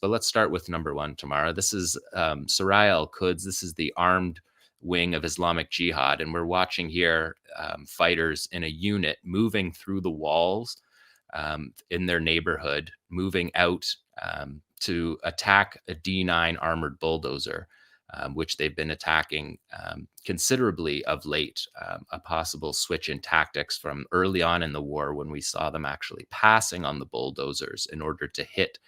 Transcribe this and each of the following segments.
but let's start with number one, Tamara. This is 𝐄𝐥𝐿 𝐄𝐿. This is the armed wing of Islamic Jihad, and we're watching here fighters in a unit moving through the walls in their neighborhood, moving out to attack a D9 armored bulldozer, which they've been attacking considerably of late, a possible switch in tactics from early on in the war when we saw them actually passing on the bulldozers in order to hit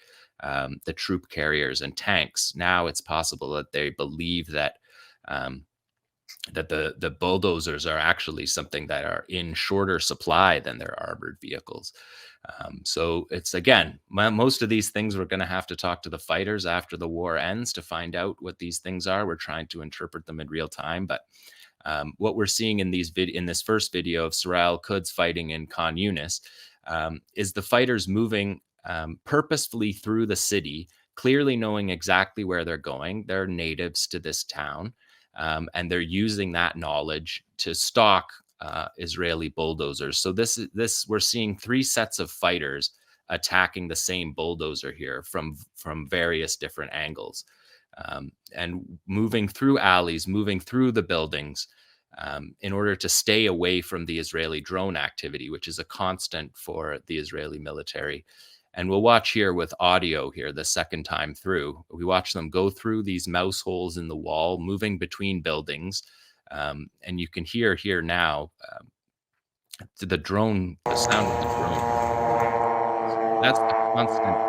the troop carriers and tanks. Now it's possible that they believe that the bulldozers are actually something that are in shorter supply than their armored vehicles. So it's, again, most of these things we're going to have to talk to the fighters after the war ends to find out what these things are. We're trying to interpret them in real time. But what we're seeing in this first video of 𝐄𝐥𝐿 𝐄𝐿 fighting in Khan Younis is the fighters moving purposefully through the city, clearly knowing exactly where they're going. They're natives to this town. And they're using that knowledge to stalk Israeli bulldozers. So we're seeing three sets of fighters attacking the same bulldozer here from various different angles, and moving through alleys, moving through the buildings, in order to stay away from the Israeli drone activity, which is a constant for the Israeli military. And we'll watch here with audio here the second time through. We watch them go through these mouse holes in the wall, moving between buildings. And you can hear here now the drone, the sound of the drone. That's the constant.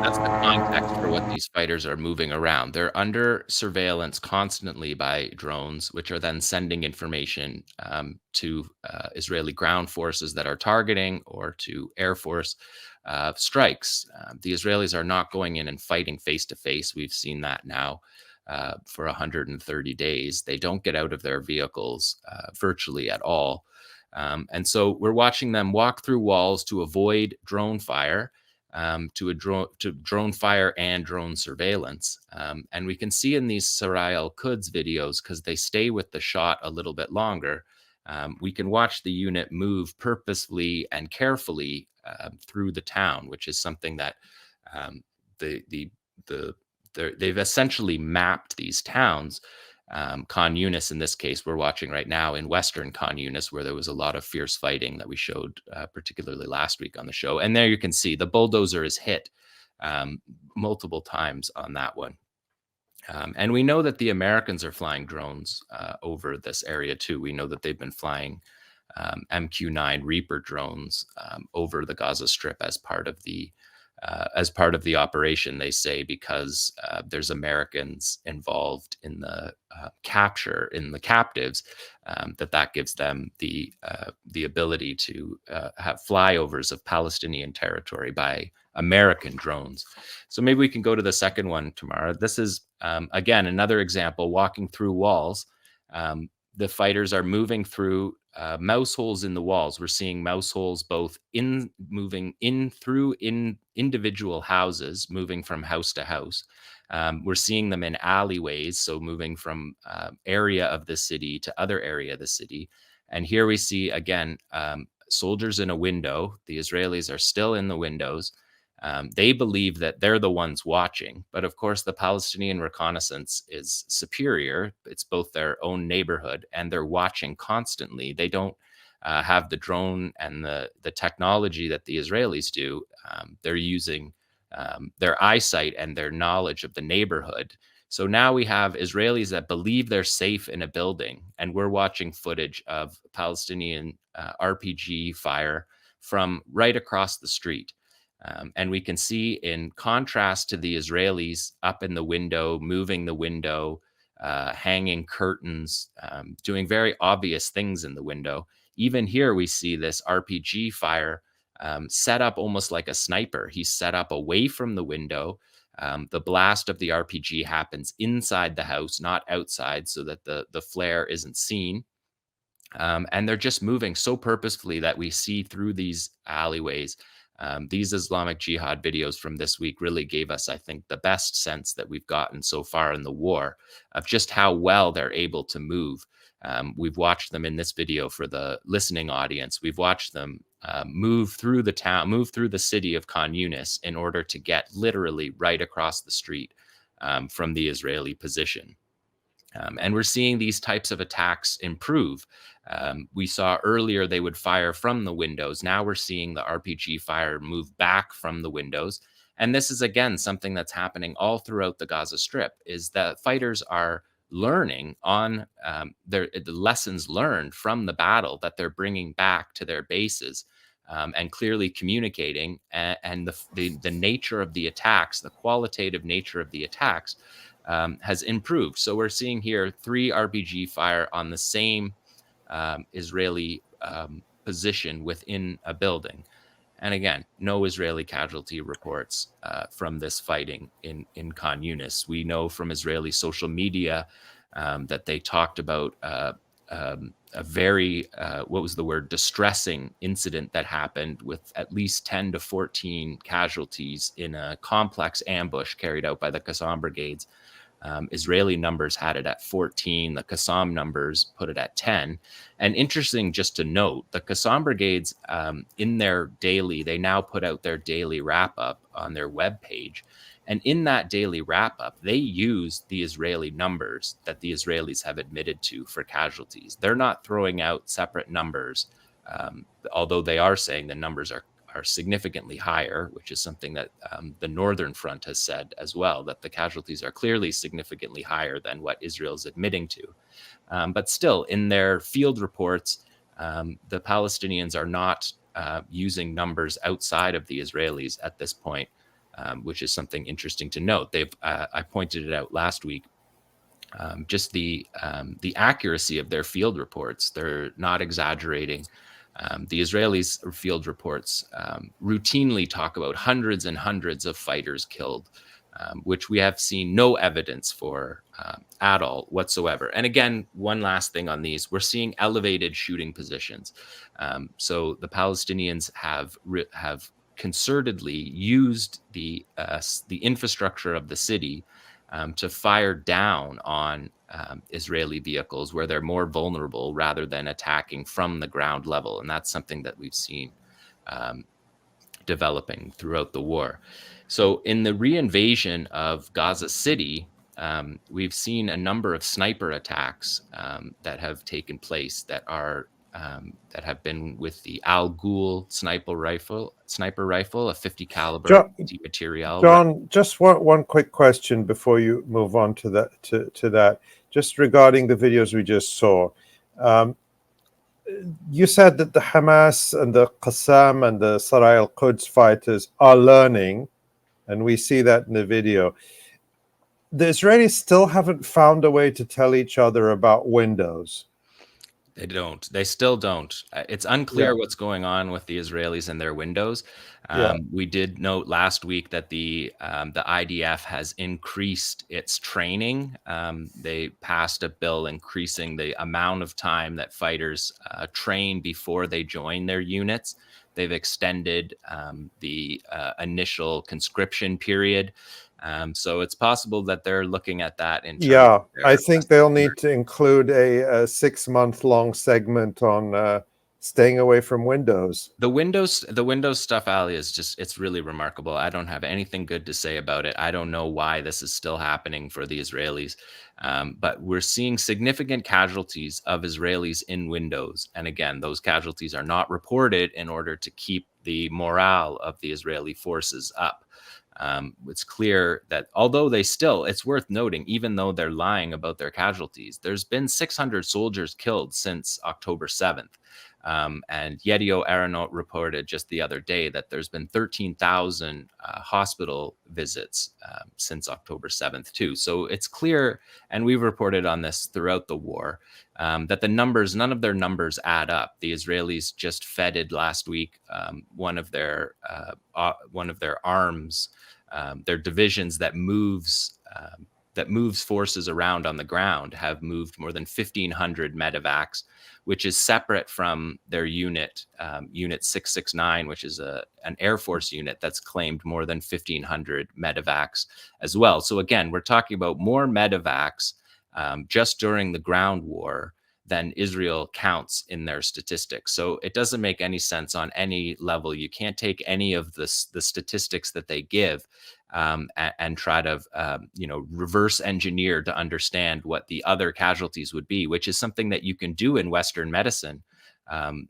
That's the context for what these fighters are moving around. They're under surveillance constantly by drones, which are then sending information to Israeli ground forces that are targeting, or to Air Force strikes. The Israelis are not going in and fighting face to face. We've seen that now for 130 days. They don't get out of their vehicles virtually at all. And so we're watching them walk through walls to avoid drone fire. To drone fire and drone surveillance. And we can see in these 𝐄𝐥𝐿 𝐄𝐿 videos, because they stay with the shot a little bit longer, we can watch the unit move purposefully and carefully through the town, which is something that they've essentially mapped these towns. Khan Younis, in this case, we're watching right now in western Khan Younis, where there was a lot of fierce fighting that we showed particularly last week on the show. And there you can see the bulldozer is hit multiple times on that one. And we know that the Americans are flying drones over this area too. We know that they've been flying MQ-9 Reaper drones over the Gaza Strip as part of the operation, they say, because there's Americans involved in the capture, in the captives, that gives them the ability to have flyovers of Palestinian territory by American drones. So maybe we can go to the second one, Tamara. This is, again, another example, walking through walls. The fighters are moving through mouse holes in the walls. We're seeing mouse holes both moving in through individual houses, moving from house to house. We're seeing them in alleyways, so moving from area of the city to other area of the city. And here we see, again, soldiers in a window. The Israelis are still in the windows. They believe that they're the ones watching, but of course the Palestinian reconnaissance is superior. It's both their own neighborhood and they're watching constantly. They don't have the drone and the technology that the Israelis do. They're using their eyesight and their knowledge of the neighborhood. So now we have Israelis that believe they're safe in a building, and we're watching footage of Palestinian RPG fire from right across the street. And we can see, in contrast to the Israelis up in the window, moving the window, hanging curtains, doing very obvious things in the window. Even here, we see this RPG fire set up almost like a sniper. He's set up away from the window. The blast of the RPG happens inside the house, not outside, so that the flare isn't seen. And they're just moving so purposefully that we see through these alleyways. These Islamic Jihad videos from this week really gave us, I think, the best sense that we've gotten so far in the war of just how well they're able to move. We've watched them in this video for the listening audience. We've watched them move through the town, move through the city of Khan Younis in order to get literally right across the street from the Israeli position. And we're seeing these types of attacks improve. We saw earlier they would fire from the windows. Now we're seeing the RPG fire move back from the windows. And this is, again, something that's happening all throughout the Gaza Strip, is that fighters are learning on the lessons learned from the battle that they're bringing back to their bases. And clearly communicating, and the nature of the attacks, the qualitative nature of the attacks, has improved. So we're seeing here 3 RPG fire on the same Israeli position within a building. And again, no Israeli casualty reports from this fighting in Khan Younis. We know from Israeli social media that they talked about a very, what was the word, distressing incident that happened with at least 10 to 14 casualties in a complex ambush carried out by the Qassam brigades. Israeli numbers had it at 14. The Qassam numbers put it at 10. And interesting just to note, the Qassam brigades in their daily, they now put out their daily wrap up on their webpage. And in that daily wrap up, they use the Israeli numbers that the Israelis have admitted to for casualties. They're not throwing out separate numbers, although they are saying the numbers are significantly higher, which is something that the Northern Front has said as well, that the casualties are clearly significantly higher than what Israel's admitting to. But still, in their field reports, the Palestinians are not using numbers outside of the Israelis at this point, which is something interesting to note. I pointed it out last week. Just the accuracy of their field reports. They're not exaggerating. The Israelis' field reports routinely talk about hundreds and hundreds of fighters killed, which we have seen no evidence for at all whatsoever. And again, one last thing on these, we're seeing elevated shooting positions. So the Palestinians have concertedly used the infrastructure of the city to fire down on Israeli vehicles where they're more vulnerable rather than attacking from the ground level. And that's something that we've seen developing throughout the war. So in the reinvasion of Gaza City, we've seen a number of sniper attacks that have taken place that have been with the @Al-Ghul sniper rifle, a 50 caliber material. John, just one quick question before you move on to that. Just regarding the videos we just saw, you said that the Hamas and the Qassam and the Sarai al-Quds fighters are learning, and we see that in the video. The Israelis still haven't found a way to tell each other about windows. They don't. They still don't. It's unclear what's going on with the Israelis and their windows. We did note last week that the IDF has increased its training. They passed a bill increasing the amount of time that fighters train before they join their units. They've extended the initial conscription period. So it's possible that they're looking at that in terms I think they'll need to include a 6-month-long segment on staying away from windows. The Windows stuff, Ali, is it's really remarkable. I don't have anything good to say about it. I don't know why this is still happening for the Israelis, but we're seeing significant casualties of Israelis in Windows. And again, those casualties are not reported in order to keep the morale of the Israeli forces up. It's clear that although it's worth noting, even though they're lying about their casualties, there's been 600 soldiers killed since October 7th. And 𝐓𝐡𝐞 𝐄𝐥𝐿 reported just the other day that there's been 13,000 hospital visits since October 7th too. So it's clear, and we've reported on this throughout the war, that none of their numbers add up. The Israelis just feted last week one of their arms, their divisions that moves forces around on the ground have moved more than 1,500 medevacs, which is separate from their unit 669, which is an Air Force unit that's claimed more than 1,500 medevacs as well. So again, we're talking about more medevacs just during the ground war than Israel counts in their statistics. So it doesn't make any sense on any level. You can't take any of the statistics that they give and try to reverse engineer to understand what the other casualties would be, which is something that you can do in Western medicine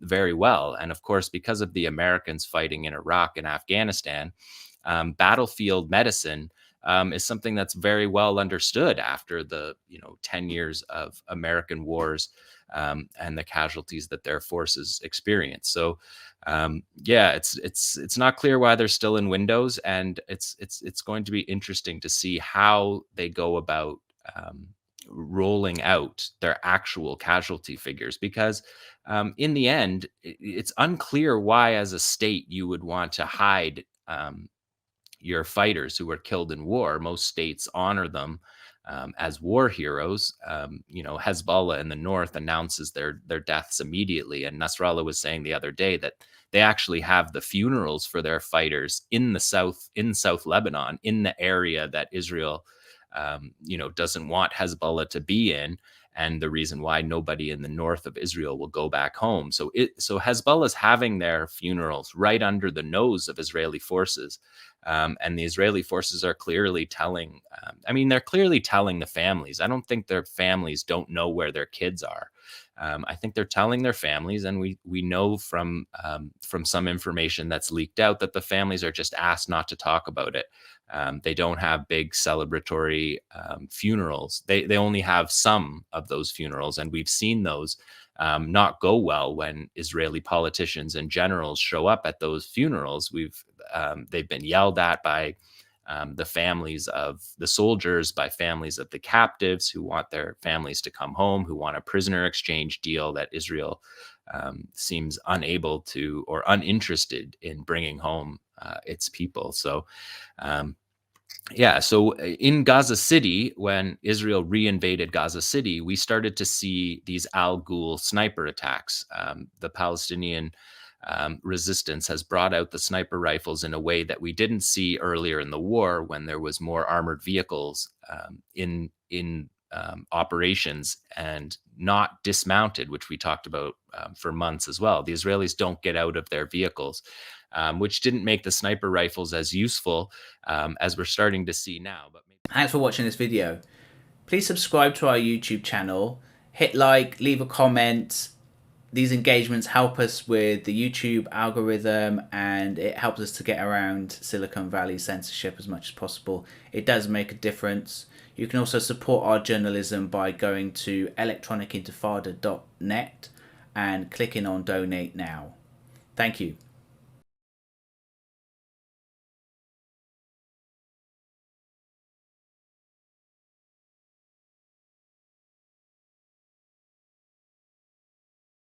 very well. And of course, because of the Americans fighting in Iraq and Afghanistan, battlefield medicine is something that's very well understood after the 10 years of American wars and the casualties that their forces experience. So it's not clear why they're still in windows, and it's going to be interesting to see how they go about rolling out their actual casualty figures, because in the end, it's unclear why, as a state, you would want to hide your fighters who were killed in war. Most states honor them as war heroes. Hezbollah in the north announces their deaths immediately, and Nasrallah was saying the other day that they actually have the funerals for their fighters in South Lebanon, in the area that Israel doesn't want Hezbollah to be in, and the reason why nobody in the north of Israel will go back home. So Hezbollah is having their funerals right under the nose of Israeli forces. And the Israeli forces are clearly telling, they're clearly telling the families. I don't think their families don't know where their kids are. I think they're telling their families, and we know from some information that's leaked out that the families are just asked not to talk about it. They don't have big celebratory funerals. They only have some of those funerals, and we've seen those not go well when Israeli politicians and generals show up at those funerals. They've been yelled at by the families of the soldiers, by families of the captives who want their families to come home, who want a prisoner exchange deal that Israel seems unable to or uninterested in bringing home its people. So so in Gaza City, when Israel reinvaded Gaza City, we started to see these Al-Ghul sniper attacks. The Palestinian resistance has brought out the sniper rifles in a way that we didn't see earlier in the war, when there was more armored vehicles in operations and not dismounted, which we talked about for months as well. The Israelis don't get out of their vehicles, which didn't make the sniper rifles as useful as we're starting to see now. But thanks for watching this video. Please subscribe to our YouTube channel, hit like, leave a comment. These engagements help us with the YouTube algorithm, and it helps us to get around Silicon Valley censorship as much as possible. It does make a difference. You can also support our journalism by going to electronicintifada.net and clicking on donate now. Thank you.